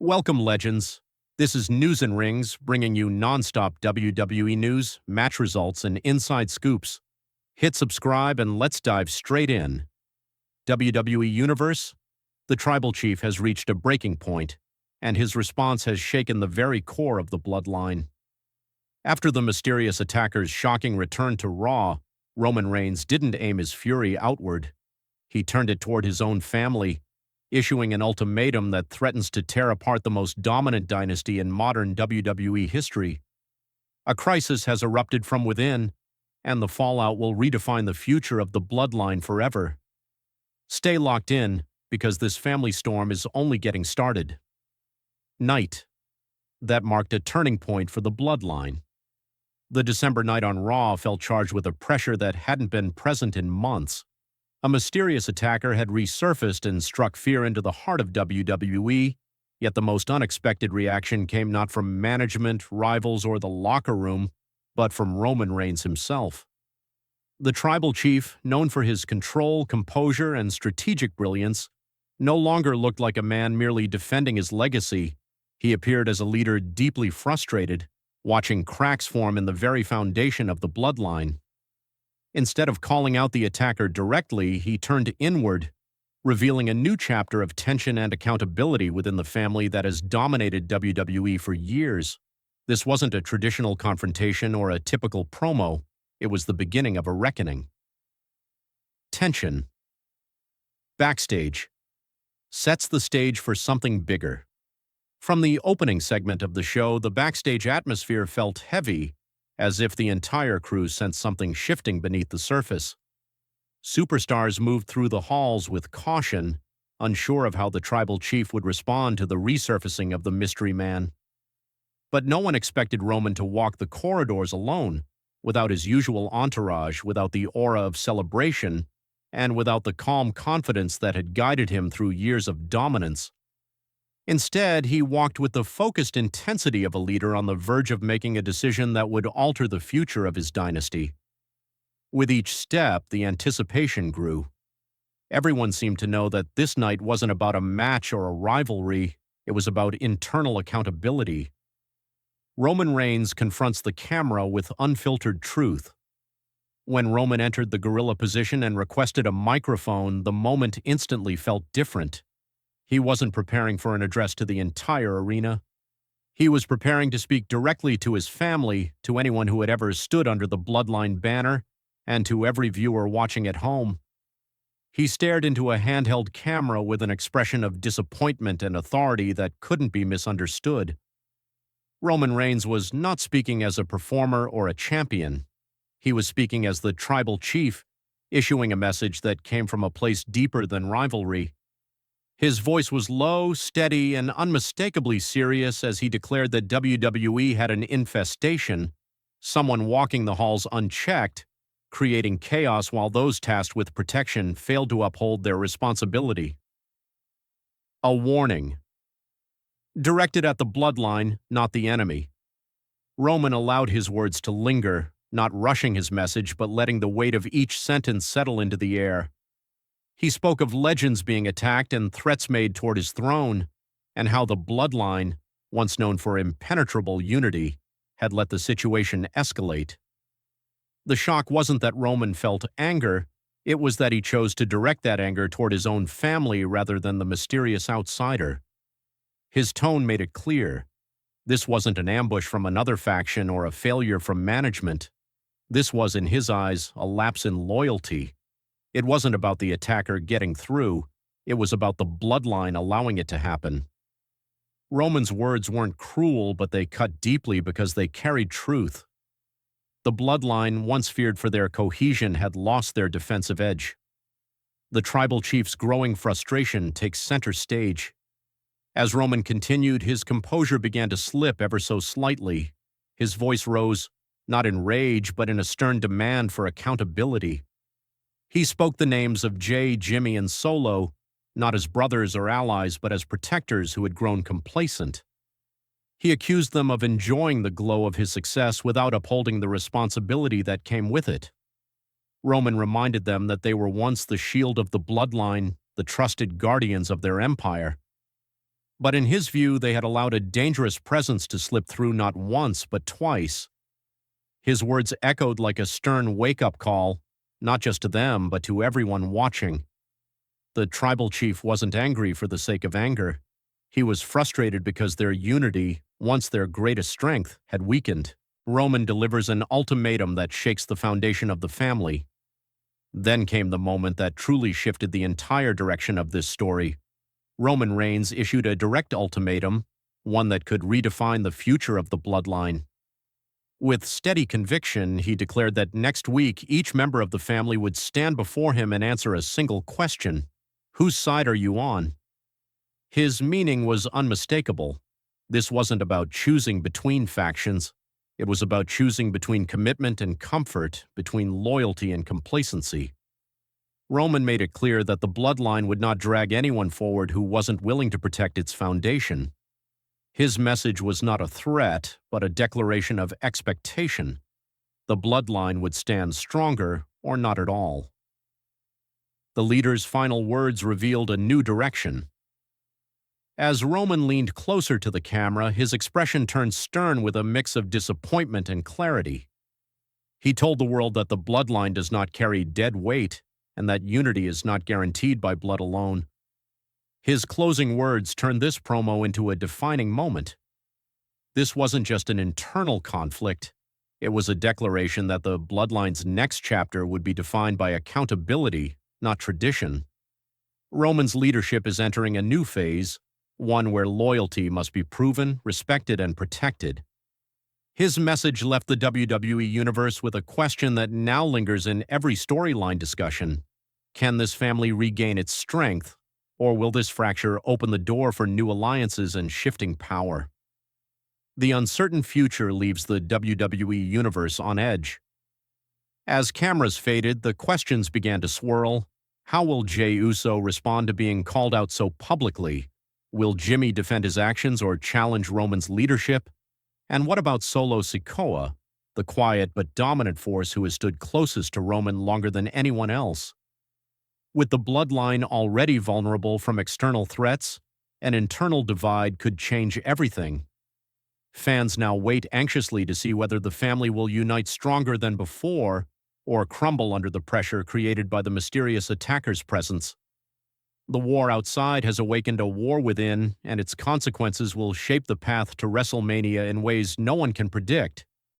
Welcome, legends. This is News and Rings, bringing you non-stop WWE news, match results, and inside scoops. Hit subscribe and let's dive straight in. WWE Universe? The Tribal Chief has reached a breaking point, and his response has shaken the very core of the bloodline. After the mysterious attacker's shocking return to Raw, Roman Reigns didn't aim his fury outward. He turned it toward his own family, issuing an ultimatum that threatens to tear apart the most dominant dynasty in modern WWE history. A crisis has erupted from within, and the fallout will redefine the future of the bloodline forever. Stay locked in, because this family storm is only getting started. Night. That marked a turning point for the bloodline. The December night on Raw felt charged with a pressure that hadn't been present in months. A mysterious attacker had resurfaced and struck fear into the heart of WWE, yet the most unexpected reaction came not from management, rivals, or the locker room, but from Roman Reigns himself. The Tribal Chief, known for his control, composure, and strategic brilliance, no longer looked like a man merely defending his legacy. He appeared as a leader deeply frustrated, watching cracks form in the very foundation of the bloodline. Instead of calling out the attacker directly, he turned inward, revealing a new chapter of tension and accountability within the family that has dominated WWE for years. This wasn't a traditional confrontation or a typical promo. It was the beginning of a reckoning. Tension. Backstage. Sets the stage for something bigger. From the opening segment of the show, the backstage atmosphere felt heavy, as if the entire crew sensed something shifting beneath the surface. Superstars moved through the halls with caution, unsure of how the Tribal Chief would respond to the resurfacing of the mystery man. But no one expected Roman to walk the corridors alone, without his usual entourage, without the aura of celebration, and without the calm confidence that had guided him through years of dominance. Instead, he walked with the focused intensity of a leader on the verge of making a decision that would alter the future of his dynasty. With each step, the anticipation grew. Everyone seemed to know that this night wasn't about a match or a rivalry, it was about internal accountability. Roman Reigns confronts the camera with unfiltered truth. When Roman entered the gorilla position and requested a microphone, the moment instantly felt different. He wasn't preparing for an address to the entire arena. He was preparing to speak directly to his family, to anyone who had ever stood under the bloodline banner, and to every viewer watching at home. He stared into a handheld camera with an expression of disappointment and authority that couldn't be misunderstood. Roman Reigns was not speaking as a performer or a champion. He was speaking as the Tribal Chief, issuing a message that came from a place deeper than rivalry. His voice was low, steady, and unmistakably serious as he declared that WWE had an infestation, someone walking the halls unchecked, creating chaos while those tasked with protection failed to uphold their responsibility. A warning. Directed at the bloodline, not the enemy. Roman allowed his words to linger, not rushing his message but letting the weight of each sentence settle into the air. He spoke of legends being attacked and threats made toward his throne, and how the bloodline, once known for impenetrable unity, had let the situation escalate. The shock wasn't that Roman felt anger, it was that he chose to direct that anger toward his own family rather than the mysterious outsider. His tone made it clear. This wasn't an ambush from another faction or a failure from management. This was, in his eyes, a lapse in loyalty. It wasn't about the attacker getting through, it was about the bloodline allowing it to happen. Roman's words weren't cruel, but they cut deeply because they carried truth. The bloodline, once feared for their cohesion, had lost their defensive edge. The Tribal Chief's growing frustration takes center stage. As Roman continued, his composure began to slip ever so slightly. His voice rose, not in rage, but in a stern demand for accountability. He spoke the names of Jay, Jimmy, and Solo, not as brothers or allies, but as protectors who had grown complacent. He accused them of enjoying the glow of his success without upholding the responsibility that came with it. Roman reminded them that they were once the shield of the bloodline, the trusted guardians of their empire. But in his view, they had allowed a dangerous presence to slip through not once, but twice. His words echoed like a stern wake-up call, not just to them, but to everyone watching. The tribal chief wasn't angry for the sake of anger. He was frustrated because their unity, once their greatest strength, had weakened. Roman delivers an ultimatum that shakes the foundation of the family. Then came the moment that truly shifted the entire direction of this story. Roman Reigns issued a direct ultimatum, one that could redefine the future of the bloodline. With steady conviction, he declared that next week each member of the family would stand before him and answer a single question: whose side are you on? His meaning was unmistakable. This wasn't about choosing between factions. It was about choosing between commitment and comfort, between loyalty and complacency. Roman made it clear that the bloodline would not drag anyone forward who wasn't willing to protect its foundation. His message was not a threat, but a declaration of expectation. The bloodline would stand stronger or not at all. The leader's final words revealed a new direction. As Roman leaned closer to the camera, his expression turned stern with a mix of disappointment and clarity. He told the world that the bloodline does not carry dead weight, and that unity is not guaranteed by blood alone. His closing words turned this promo into a defining moment. This wasn't just an internal conflict. It was a declaration that the bloodline's next chapter would be defined by accountability, not tradition. Roman's leadership is entering a new phase, one where loyalty must be proven, respected, and protected. His message left the WWE Universe with a question that now lingers in every storyline discussion. Can this family regain its strength, or will this fracture open the door for new alliances and shifting power? The uncertain future leaves the WWE Universe on edge. As cameras faded, the questions began to swirl. How will Jey Uso respond to being called out so publicly? Will Jimmy defend his actions or challenge Roman's leadership? And what about Solo Sikoa, the quiet but dominant force who has stood closest to Roman longer than anyone else? With the bloodline already vulnerable from external threats, an internal divide could change everything. Fans now wait anxiously to see whether the family will unite stronger than before or crumble under the pressure created by the mysterious attacker's presence. The war outside has awakened a war within, and its consequences will shape the path to WrestleMania in ways no one can predict.